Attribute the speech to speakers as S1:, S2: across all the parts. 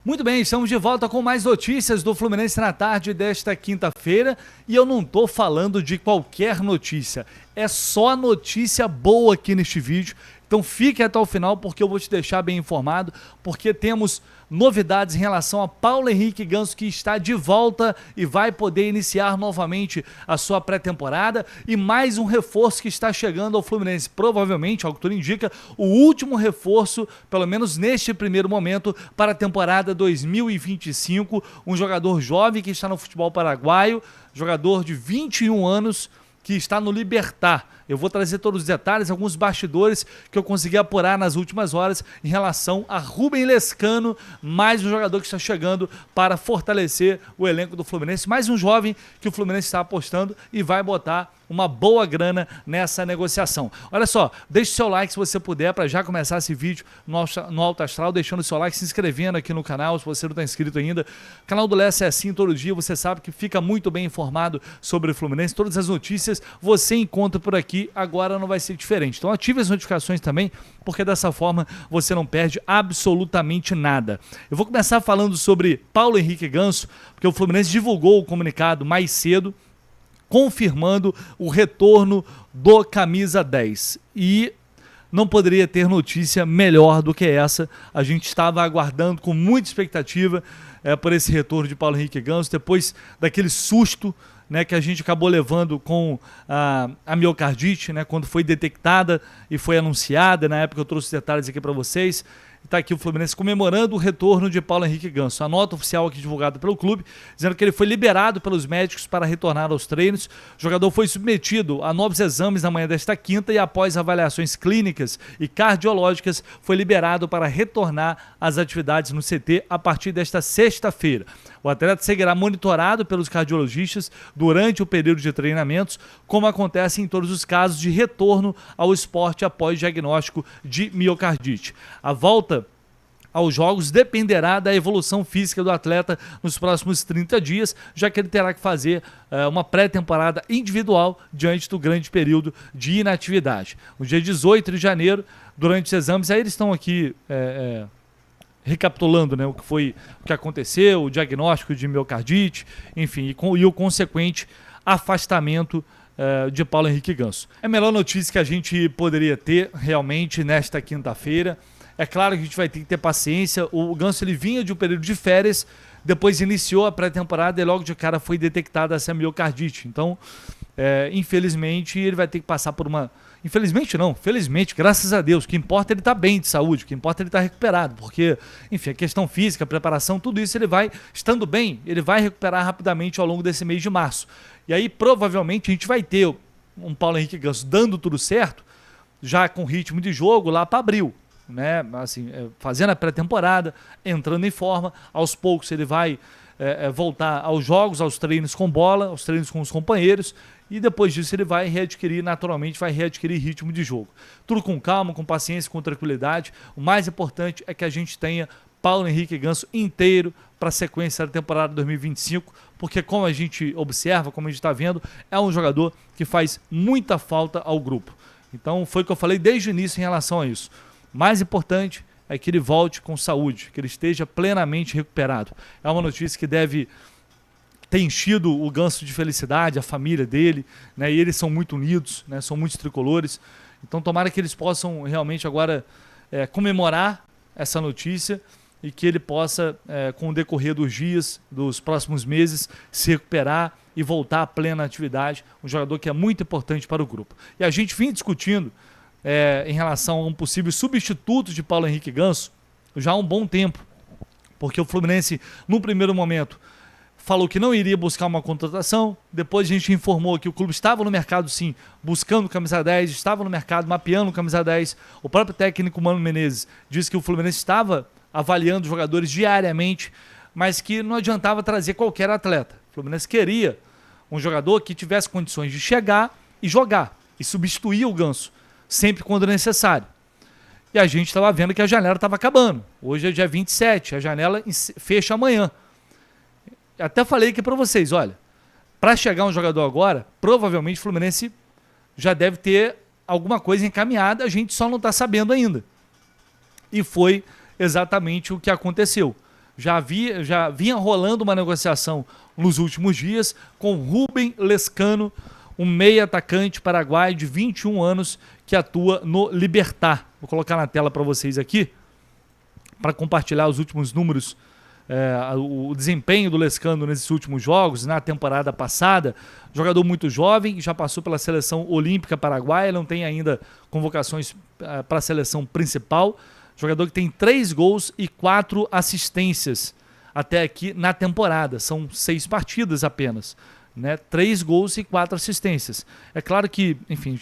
S1: Muito bem, estamos de volta com mais notícias do Fluminense na tarde desta quinta-feira e eu não estou falando de qualquer notícia, é só notícia boa aqui neste vídeo, então fique até o final porque eu vou te deixar bem informado, porque temos novidades em relação a Paulo Henrique Ganso, que está de volta e vai poder iniciar novamente a sua pré-temporada, e mais um reforço que está chegando ao Fluminense, provavelmente, ao que tudo indica, o último reforço, pelo menos neste primeiro momento, para a temporada 2025, um jogador jovem que está no futebol paraguaio, jogador de 21 anos, que está no Libertad. Eu vou trazer todos os detalhes, alguns bastidores que eu consegui apurar nas últimas horas em relação a Rubem Lescano, mais um jogador que está chegando para fortalecer o elenco do Fluminense, mais um jovem que o Fluminense está apostando e vai botar uma boa grana nessa negociação. Olha só, deixe seu like se você puder para já começar esse vídeo no Alto Astral, deixando seu like, se inscrevendo aqui no canal se você não está inscrito ainda. O canal do Lessa é assim todo dia, você sabe que fica muito bem informado sobre o Fluminense, todas as notícias você encontra por aqui, agora não vai ser diferente. Então ative as notificações também, porque dessa forma você não perde absolutamente nada. Eu vou começar falando sobre Paulo Henrique Ganso, porque o Fluminense divulgou o comunicado mais cedo, confirmando o retorno do camisa 10. E não poderia ter notícia melhor do que essa. A gente estava aguardando com muita expectativa por esse retorno de Paulo Henrique Ganso, depois daquele susto, né, que a gente acabou levando com a miocardite, né, quando foi detectada e foi anunciada. Na época eu trouxe detalhes aqui para vocês. Está aqui o Fluminense comemorando o retorno de Paulo Henrique Ganso. A nota oficial aqui divulgada pelo clube, dizendo que ele foi liberado pelos médicos para retornar aos treinos. O jogador foi submetido a novos exames na manhã desta quinta e, após avaliações clínicas e cardiológicas, foi liberado para retornar às atividades no CT a partir desta sexta-feira. O atleta seguirá monitorado pelos cardiologistas durante o período de treinamentos, como acontece em todos os casos de retorno ao esporte após diagnóstico de miocardite. A volta aos jogos dependerá da evolução física do atleta nos próximos 30 dias, já que ele terá que fazer uma pré-temporada individual diante do grande período de inatividade. No dia 18 de janeiro, durante os exames, aí eles estão aqui recapitulando, né, o que aconteceu, o diagnóstico de miocardite, enfim, e o consequente afastamento de Paulo Henrique Ganso. É a melhor notícia que a gente poderia ter realmente nesta quinta-feira. É claro que a gente vai ter que ter paciência. O Ganso, ele vinha de um período de férias, depois iniciou a pré-temporada e logo de cara foi detectada essa miocardite. Então, infelizmente, ele vai ter que passar por uma... Infelizmente não, felizmente, graças a Deus. O que importa é ele estar bem de saúde, o que importa é ele estar recuperado, porque, enfim, a questão física, a preparação, tudo isso ele vai, estando bem, ele vai recuperar rapidamente ao longo desse mês de março. E aí, provavelmente, a gente vai ter um Paulo Henrique Ganso dando tudo certo, já com ritmo de jogo lá para abril, né? Assim, fazendo a pré-temporada, entrando em forma, aos poucos ele vai voltar aos jogos, aos treinos com bola, aos treinos com os companheiros, e depois disso ele vai readquirir, naturalmente, vai readquirir ritmo de jogo. Tudo com calma, com paciência, com tranquilidade. O mais importante é que a gente tenha Paulo Henrique Ganso inteiro para a sequência da temporada 2025, porque como a gente observa, como a gente está vendo, é um jogador que faz muita falta ao grupo. Então foi o que eu falei desde o início em relação a isso. O mais importante é que ele volte com saúde, que ele esteja plenamente recuperado. É uma notícia que deve ter enchido o Ganso de felicidade, a família dele, né? E eles são muito unidos, né? São muitos tricolores. Então tomara que eles possam realmente agora comemorar essa notícia e que ele possa, com o decorrer dos dias, dos próximos meses, se recuperar e voltar à plena atividade. Um jogador que é muito importante para o grupo. E a gente vinha discutindo em relação a um possível substituto de Paulo Henrique Ganso já há um bom tempo, porque o Fluminense, no primeiro momento, falou que não iria buscar uma contratação. Depois a gente informou que o clube estava no mercado, sim, buscando camisa 10, estava no mercado mapeando camisa 10. O próprio técnico Mano Menezes disse que o Fluminense estava avaliando jogadores diariamente, mas que não adiantava trazer qualquer atleta. O Fluminense queria um jogador que tivesse condições de chegar e jogar, e substituir o Ganso, sempre quando necessário. E a gente estava vendo que a janela estava acabando. Hoje é dia 27, a janela fecha amanhã. Até falei aqui para vocês, olha, para chegar um jogador agora, provavelmente o Fluminense já deve ter alguma coisa encaminhada, a gente só não está sabendo ainda. E foi exatamente o que aconteceu. já vinha rolando uma negociação nos últimos dias com Rubem Lescano, um meia atacante paraguaio de 21 anos que atua no Libertad. Vou colocar na tela para vocês aqui, para compartilhar os últimos números, o desempenho do Lescano nesses últimos jogos, na temporada passada. Jogador muito jovem, já passou pela seleção olímpica paraguaia, não tem ainda convocações para a seleção principal. Jogador que tem 3 gols e 4 assistências até aqui na temporada. São 6 partidas apenas, né? 3 gols e 4 assistências. É claro que, enfim,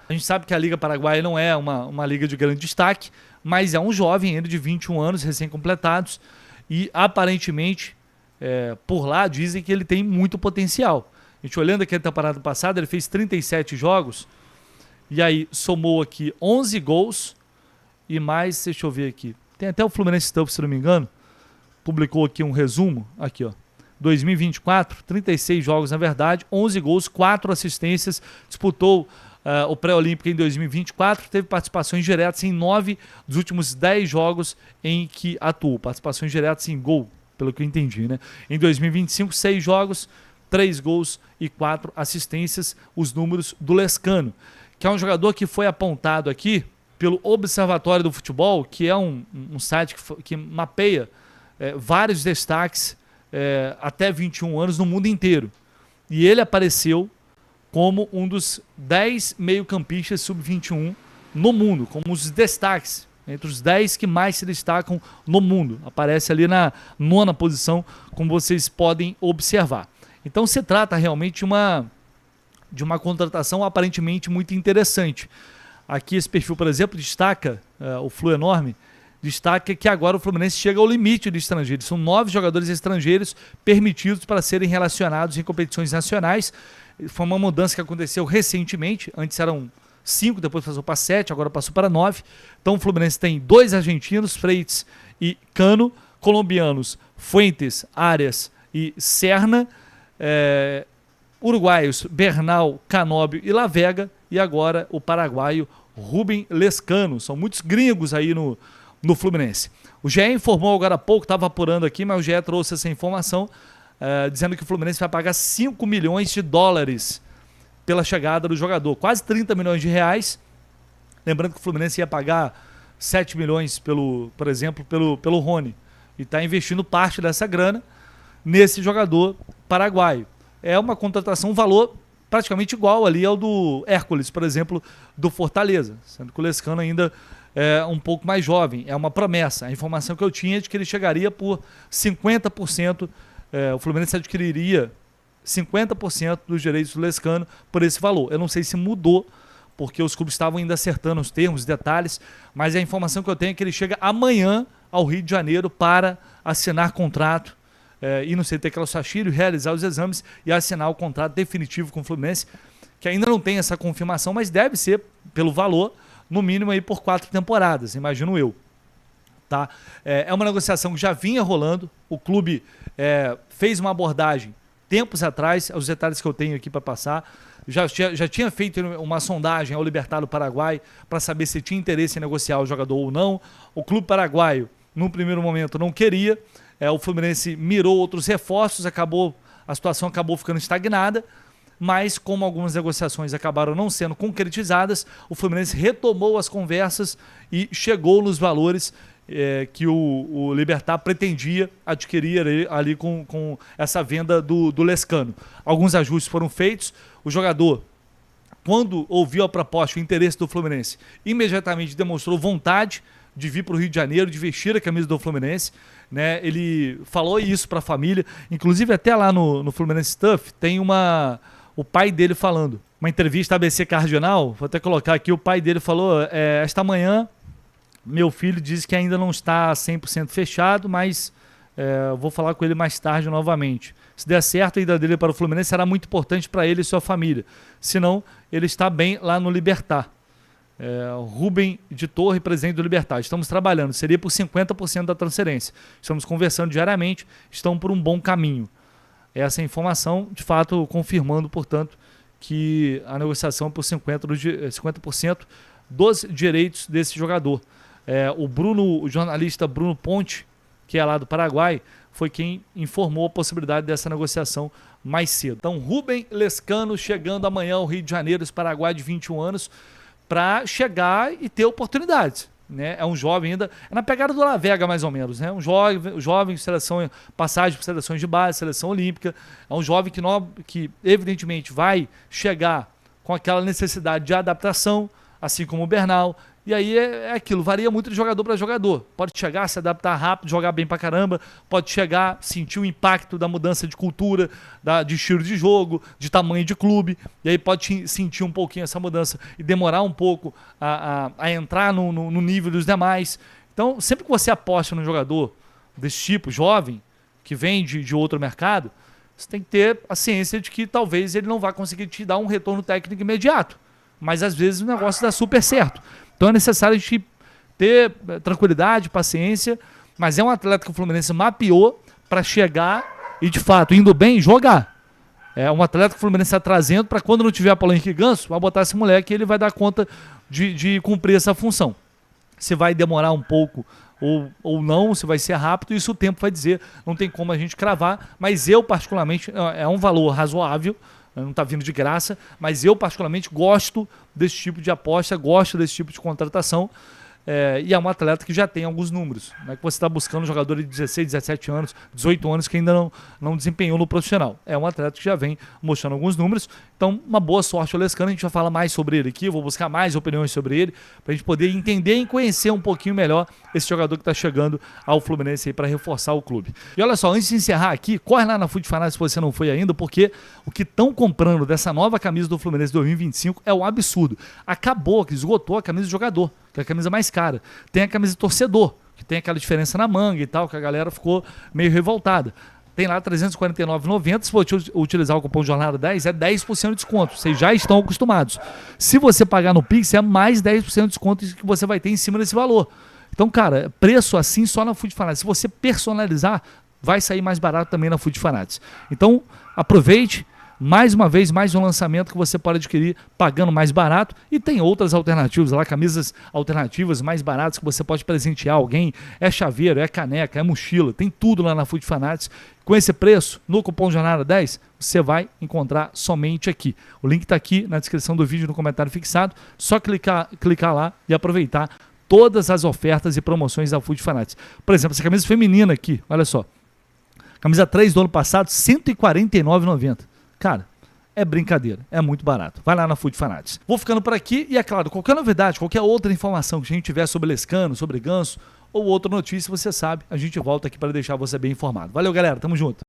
S1: a gente sabe que a Liga Paraguaia não é uma liga de grande destaque, mas é um jovem ainda de 21 anos, recém-completados, e aparentemente, por lá, dizem que ele tem muito potencial. A gente olhando aqui a temporada passada, ele fez 37 jogos, e aí somou aqui 11 gols, e mais, deixa eu ver aqui, tem até o Fluminense Stuff, se não me engano, publicou aqui um resumo, aqui ó, 2024, 36 jogos na verdade, 11 gols, 4 assistências, disputou o pré-olímpico em 2024, teve participações diretas em 9 dos últimos 10 jogos em que atuou, participações diretas em gol, pelo que eu entendi, né? Em 2025, 6 jogos, 3 gols e 4 assistências, os números do Lescano, que é um jogador que foi apontado aqui pelo Observatório do Futebol, que é um site que mapeia vários destaques até 21 anos no mundo inteiro. E ele apareceu como um dos 10 meio-campistas sub-21 no mundo, como os destaques, entre os 10 que mais se destacam no mundo. Aparece ali na 9ª posição, como vocês podem observar. Então se trata realmente de uma contratação aparentemente muito interessante. Aqui esse perfil, por exemplo, destaca, o Flu Enorme, destaca que agora o Fluminense chega ao limite de estrangeiros. São 9 jogadores estrangeiros permitidos para serem relacionados em competições nacionais. Foi uma mudança que aconteceu recentemente. Antes eram 5, depois passou para 7, agora passou para 9. Então o Fluminense tem 2 argentinos, Freitas e Cano, colombianos Fuentes, Arias e Serna, uruguaios Bernal, Canóbio e La Vega, e agora o paraguaio Rubem Lescano. São muitos gringos aí no Fluminense. O GE informou agora há pouco, estava apurando aqui, mas o GE trouxe essa informação, dizendo que o Fluminense vai pagar 5 milhões de dólares pela chegada do jogador, quase 30 milhões de reais. Lembrando que o Fluminense ia pagar 7 milhões, por exemplo, pelo Rony, e está investindo parte dessa grana nesse jogador paraguaio. É uma contratação, um valor praticamente igual ali ao do Hércules, por exemplo, do Fortaleza, sendo que o Lescano ainda é um pouco mais jovem, é uma promessa. A informação que eu tinha é de que ele chegaria por 50%, o Fluminense adquiriria 50% dos direitos do Lescano por esse valor. Eu não sei se mudou, porque os clubes estavam ainda acertando os termos, os detalhes, mas a informação que eu tenho é que ele chega amanhã ao Rio de Janeiro para assinar contrato, ir no CT Carlos Sachiro, realizar os exames e assinar o contrato definitivo com o Fluminense, que ainda não tem essa confirmação, mas deve ser, pelo valor, no mínimo aí por 4 temporadas, imagino eu. Tá? É uma negociação que já vinha rolando, o clube fez uma abordagem tempos atrás, os detalhes que eu tenho aqui para passar, já tinha feito uma sondagem ao Libertad do Paraguai para saber se tinha interesse em negociar o jogador ou não. O clube paraguaio, num primeiro momento, não queria, o Fluminense mirou outros reforços, a situação acabou ficando estagnada, mas como algumas negociações acabaram não sendo concretizadas, o Fluminense retomou as conversas e chegou nos valores que o Libertad pretendia adquirir ali com essa venda do Lescano. Alguns ajustes foram feitos, o jogador, quando ouviu a proposta, o interesse do Fluminense, imediatamente demonstrou vontade de vir para o Rio de Janeiro, de vestir a camisa do Fluminense, né? Ele falou isso para a família, inclusive até lá no Fluminense Stuff tem o pai dele falando, uma entrevista à ABC Cardinal, vou até colocar aqui, o pai dele falou, esta manhã meu filho diz que ainda não está 100% fechado, mas vou falar com ele mais tarde novamente. Se der certo, a ida dele para o Fluminense será muito importante para ele e sua família, senão ele está bem lá no Libertad. Rubem de Torre, presidente do Libertad. Estamos trabalhando, seria por 50% da transferência. Estamos conversando diariamente, estão por um bom caminho. Essa informação, de fato, confirmando, portanto, que a negociação é por 50% dos direitos desse jogador. O jornalista Bruno Ponte, que é lá do Paraguai, foi quem informou a possibilidade dessa negociação mais cedo. Então, Rubem Lescano chegando amanhã ao Rio de Janeiro, esse Paraguai de 21 anos, para chegar e ter oportunidades. Né? É um jovem ainda, é na pegada do La Vega mais ou menos, né? Um jovem seleção, passagem por seleções de base, seleção olímpica, é um jovem que evidentemente vai chegar com aquela necessidade de adaptação, assim como o Bernal, e aí é aquilo, varia muito de jogador para jogador, pode chegar, se adaptar rápido, jogar bem pra caramba, pode chegar, sentir o impacto da mudança de cultura, de estilo de jogo, de tamanho de clube, e aí pode sentir um pouquinho essa mudança e demorar um pouco a entrar no nível dos demais. Então, sempre que você aposta num jogador desse tipo, jovem, que vem de outro mercado, você tem que ter a ciência de que talvez ele não vá conseguir te dar um retorno técnico imediato, mas às vezes o negócio dá super certo. Então é necessário a gente ter tranquilidade, paciência, mas é um atleta que o Fluminense mapeou para chegar e, de fato, indo bem, jogar. É um atleta que o Fluminense está trazendo para quando não tiver Paulo Henrique Ganso, vai botar esse moleque e ele vai dar conta de cumprir essa função. Se vai demorar um pouco ou não, se vai ser rápido, isso o tempo vai dizer, não tem como a gente cravar, mas eu particularmente, é um valor razoável, não está vindo de graça, mas eu particularmente gosto desse tipo de aposta, gosto desse tipo de contratação, e é um atleta que já tem alguns números. Não é que você está buscando um jogador de 16, 17 anos, 18 anos que ainda não desempenhou no profissional. É um atleta que já vem mostrando alguns números. Então, uma boa sorte ao Lescano. A gente vai falar mais sobre ele aqui, eu vou buscar mais opiniões sobre ele, para a gente poder entender e conhecer um pouquinho melhor esse jogador que está chegando ao Fluminense para reforçar o clube. E olha só, antes de encerrar aqui, corre lá na Fute Fanatics se você não foi ainda, porque o que estão comprando dessa nova camisa do Fluminense 2025 é um absurdo. Acabou, que esgotou a camisa de jogador, que é a camisa mais cara. Tem a camisa de torcedor, que tem aquela diferença na manga e tal, que a galera ficou meio revoltada. Tem lá R$ 349,90. Se for utilizar o cupom Jornada 10, é 10% de desconto. Vocês já estão acostumados. Se você pagar no Pix, é mais 10% de desconto que você vai ter em cima desse valor. Então, cara, preço assim só na Fute Fanatics. Se você personalizar, vai sair mais barato também na Fute Fanatics. Então, aproveite. Mais uma vez, mais um lançamento que você pode adquirir pagando mais barato, e tem outras alternativas lá, camisas alternativas mais baratas que você pode presentear alguém, é chaveiro, é caneca, é mochila, tem tudo lá na Fute Fanatics. Com esse preço, no cupom Jornada 10, você vai encontrar somente aqui. O link está aqui na descrição do vídeo, no comentário fixado, só clicar lá e aproveitar todas as ofertas e promoções da Fute Fanatics. Por exemplo, essa camisa feminina aqui, olha só, camisa 3 do ano passado, R$ 149,90. Cara, é brincadeira, é muito barato. Vai lá na Fute Fanatics. Vou ficando por aqui e, é claro, qualquer novidade, qualquer outra informação que a gente tiver sobre Lescano, sobre Ganso ou outra notícia, você sabe, a gente volta aqui para deixar você bem informado. Valeu, galera, tamo junto.